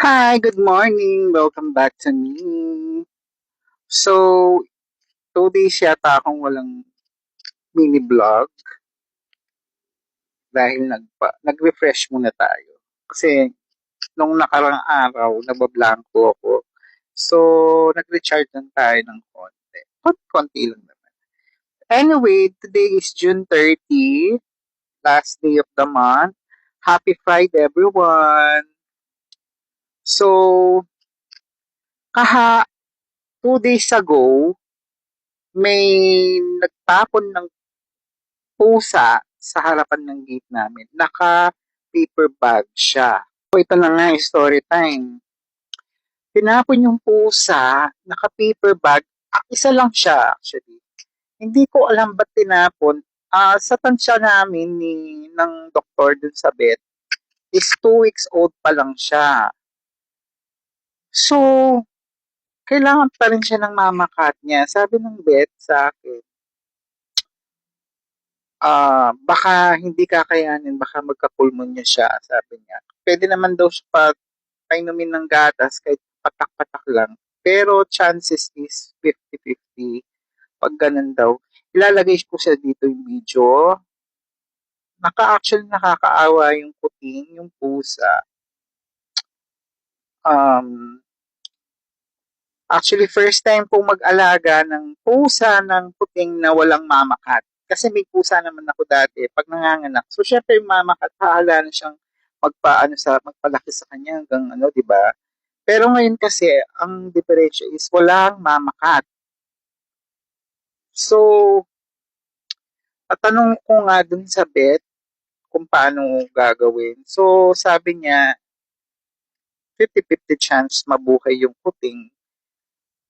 Hi, good morning. Welcome back to me. So, 2 days yata akong walang mini vlog dahil nag-refresh muna tayo. Kasi nung nakarang araw, nabablanko ako. So, nag-recharge lang tayo ng konti. Konti lang naman. Anyway, today is June 30, last day of the month. Happy Friday, everyone. So, kaha 2 days ago, may nagtapon ng pusa sa harapan ng gate namin. Naka-paper bag siya. So, ito na nga, story time. Tinapon yung pusa, naka-paper bag. Isa lang siya, actually. Hindi ko alam ba't tinapon. Sa tansya namin ng doktor dun sa vet is 2 weeks old pa lang siya. So, kailangan pa rin siya ng mama cat niya. Sabi ng vet sa akin, baka hindi kakayanin, baka magka-pulmonya siya, sabi niya. Pwede naman daw siya painumin ng gatas kahit patak-patak lang. Pero chances is 50-50 pag ganun daw. Ilalagay ko siya dito yung video. Actually nakakaawa yung kuting, yung pusa. Um, Actually, first time kong mag-alaga ng pusa ng puting na walang mamakat. Kasi may pusa naman ako dati pag nanganganak. So, syempre, yung mamakat, hahala na siyang magpalaki sa kanya hanggang ano, di ba? Pero ngayon kasi, ang diferensya is walang mamakat. So, tanong ko nga dun sa vet kung paano gagawin. So, sabi niya, 50-50 chance mabuhay yung puting.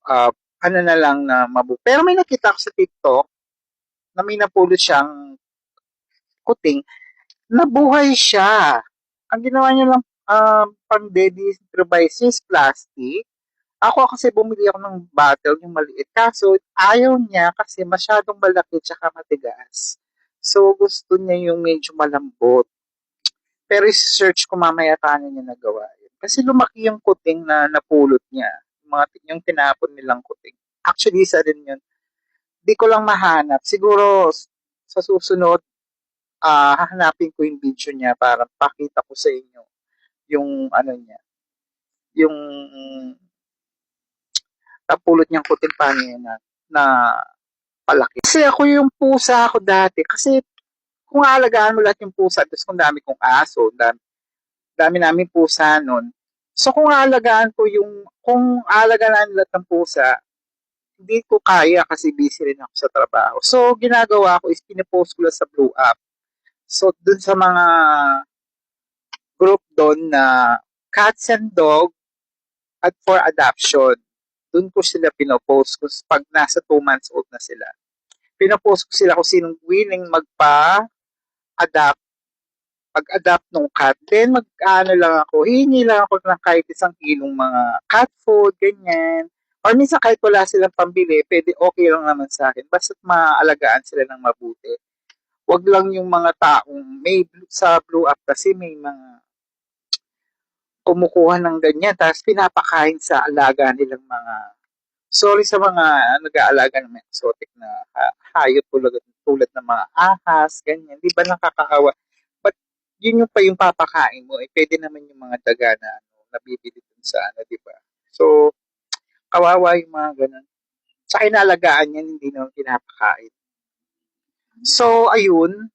Uh, ano na lang na mabuhay. Pero may nakita ko sa TikTok na may napulot siyang kuting, nabuhay siya. Ang ginawa niya lang pang dedestribisis plastic. Ako kasi bumili ako ng bottle, yung maliit. Kaso ayaw niya kasi masyadong malaki tsaka matigas. So gusto niya yung medyo malambot. Pero i-search ko mamaya paano niya nagawa yun. Kasi lumaki yung kuting na napulot niya. Yung tinapon nilang kuting. Actually, isa rin yun. Di ko lang mahanap. Siguro sa susunod, hahanapin ko yung video niya para pakita ko sa inyo yung ano niya, yung napulot niyang kuting paano yun na palaki. Kasi ako yung pusa ako dati, kasi kung aalagaan mo lahat yung pusa, tapos kung dami kong aso, dami namin pusa nun. So kung aalagaan lahat ng pusa, hindi ko kaya kasi busy rin ako sa trabaho. So, ginagawa ko is pinipost ko lang sa Blue App. So, dun sa mga group doon na cats and dog at for adoption. Doon ko sila pinopost kung pag nasa 2 months old na sila. Pinopost ko sila kung sinong willing magpa-adapt, pag-adapt ng cat. Then mag-ano lang ako, hihingi lang ako ng kahit 1 kilong mga cat food, ganyan. Or minsan kahit wala silang pambili, pwede okay lang naman sa akin. Basta maalagaan sila ng mabuti. Wag lang yung mga taong may sa Blue App kasi may mga kumukuha ng ganyan tapos pinapakain sa alaga nilang mga sorry sa mga nag-aalaga ng mga exotic na hayop tulad ng mga ahas, ganyan. Di ba nakakaawa? But yun yung pa yung papakain mo, pwede naman yung mga daga na nabibili dun sa ano, di ba? So, kawawa yung mga ganun. Sa inalagaan yan, hindi naman pinapakain. So, ayun.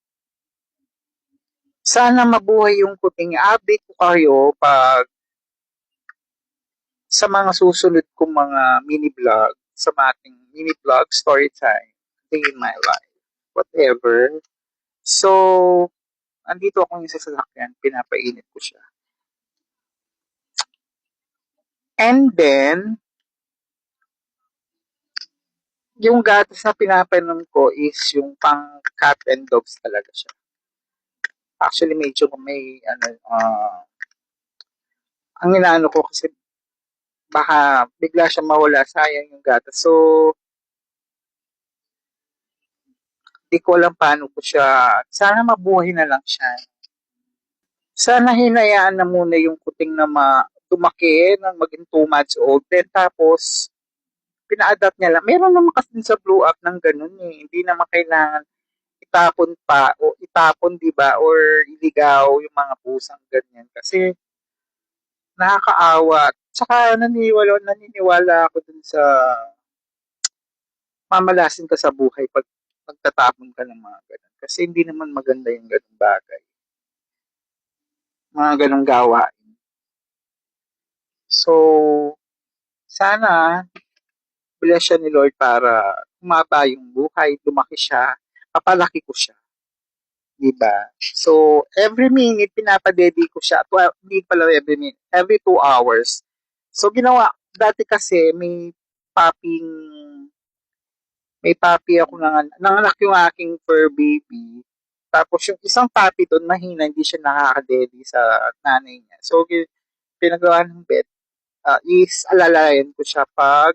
Sana mabuhay yung kuting. Update ko kayo pag sa mga susunod kong mga mini vlog, sa ating mini vlog, story time, day in my life, whatever. So, andito ako yung sasakyan, pinapainit ko siya. And then, yung gatas na pinapainom ko is yung pang cat and dogs talaga siya. Actually, medyo may, ang inaano ko kasi baka bigla siya mawala, sayang yung gatas. So, di ko alam paano ko siya, sana mabuhay na lang siya. Sana hinayaan na muna yung kuting na lumaki nang maging 2 months old. Then tapos, pina-adapt niya lang. Meron naman kasi din sa blow up ng ganun eh. Hindi naman kailangan itapon pa o itapon, di ba? Or iligaw yung mga pusang ganyan. Kasi nakakaawa. Tsaka naniniwala ako dun sa mamalasin ka sa buhay pag magtatapon ka ng mga ganun. Kasi hindi naman maganda yung ganung bagay. Mga ganung gawain. So, sana bless siya ni Lord para humaba yung buhay, lumaki siya, papalaki ko siya. Diba? So, every minute, pinapadedi ko siya. Hindi pala every minute. Every 2 hours. So, ginawa, dati kasi may puppy ako nanganak yung aking fur baby. Tapos yung isang puppy doon, mahina, hindi siya nakakadedi sa nanay niya. So, pinagawa ng vet, is alalayan ko siya pag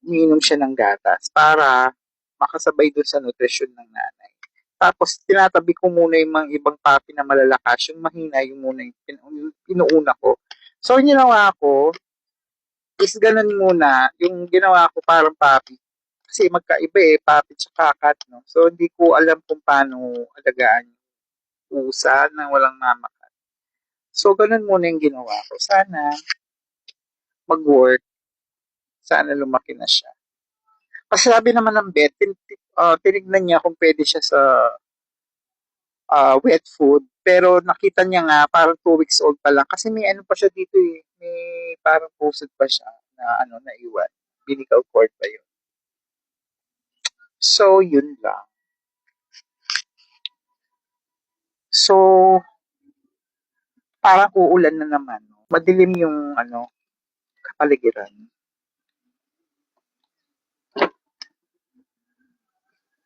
umiinom siya ng gatas para makasabay doon sa nutrisyon ng nanay. Tapos, tinatabi ko muna yung mga ibang puppy na malalakas. Yung mahina, yung muna yung pinuuna ko. So, yung ginawa ko, is ganun muna. Yung ginawa ko parang puppy. Kasi magkaiba puppy tsaka cat, no? So, hindi ko alam kung paano alagaan yung usa na walang mamakat. So, ganun muna yung ginawa ko. Sana mag-work. Sana lumaki na siya. Kasi sabi naman ng vet, tinignan niya kung pwede siya sa wet food. Pero nakita niya nga, parang 2 weeks old pa lang. Kasi may ano pa siya dito eh. May parang posted pa siya na naiwan. Umbilical cord pa yun. So, yun lang. So, parang uulan na naman. Madilim yung kapaligiran.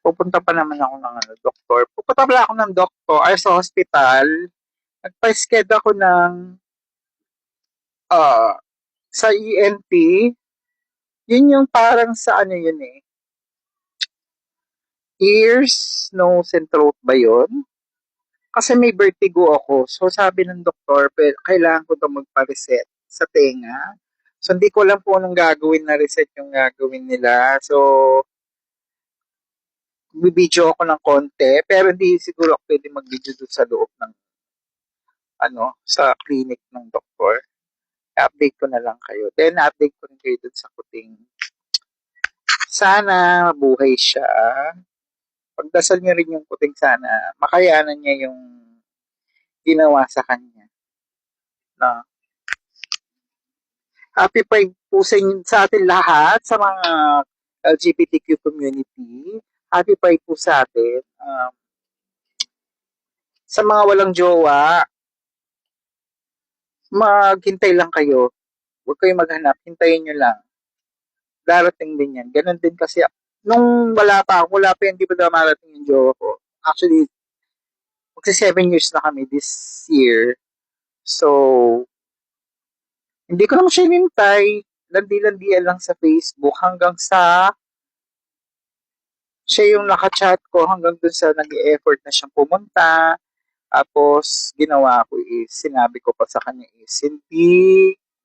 Pupunta pa naman ako ng doktor. Pupunta pala ako ng doktor ay sa hospital. Nagpa-schedule ako ng sa ENT. Yun yung parang sa yun eh. Ears, nose, and throat ba yun? Kasi may vertigo ako. So sabi ng doktor, kailangan ko daw magpa-reset sa tenga. So hindi ko alam kung anong gagawin na reset yung gagawin nila. So bibidyo ako ng konti, pero hindi siguro ako pwede mag-video doon sa loob ng sa clinic ng doktor. Update ko na lang kayo. Then update ko rin kayo doon sa kuting. Sana mabuhay siya. Pagdasal niya rin yung kuting sana makayanan niya yung ginawa sa kanya. No? Happy Pride po sa atin lahat, sa mga LGBTQ community. Happy Pride po sa atin. Sa mga walang jowa, maghintay lang kayo. Huwag kayong maghanap. Hintayin nyo lang. Darating din yan. Ganon din kasi, nung wala pa yan, di ba dumarating yung jowa ko? Actually, magsi 7 years na kami this year. So, hindi ko naman siya hinintay. Landi-landian lang sa Facebook hanggang sa siya yung nakachat ko hanggang dun sa nag-e-effort na siyang pumunta. Tapos, ginawa ko is, sinabi ko pa sa kanya is,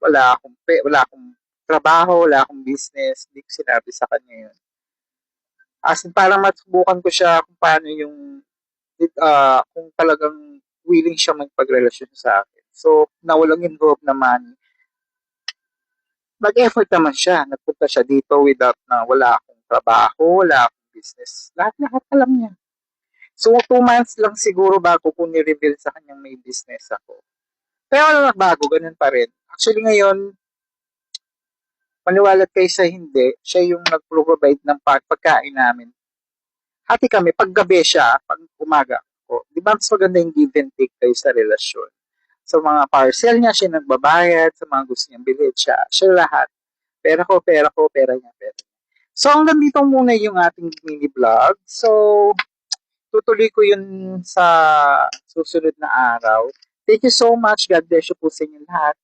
wala akong trabaho, wala akong business, hindi ko sinabi sa kanya yun. As in, parang masubukan ko siya kung paano kung talagang willing siya magpagrelasyon sa akin. So, na walang involved na money. Nag-effort naman siya. Nagpunta siya dito without na wala akong trabaho, wala akong business. Lahat-lahat alam niya. So, 2 months lang siguro bago ko ni-reveal sa kanyang may business ako. Pero wala bago, ganun pa rin. Actually ngayon, maniwala kayo sa hindi, siya yung nag-provide ng pagkain namin. Hati kami, pag gabi siya, pag umaga ko. Di ba mas maganda yung give and take kayo sa relasyon? Sa mga parcel niya, siya nagbabayad. Sa mga gusto niyang bilhin, siya lahat. Pera ko, pera niya, pera niya. So, hanggang dito muna yung ating mini vlog. So, tutuloy ko yun sa susunod na araw. Thank you so much. God bless you po sa inyo lahat.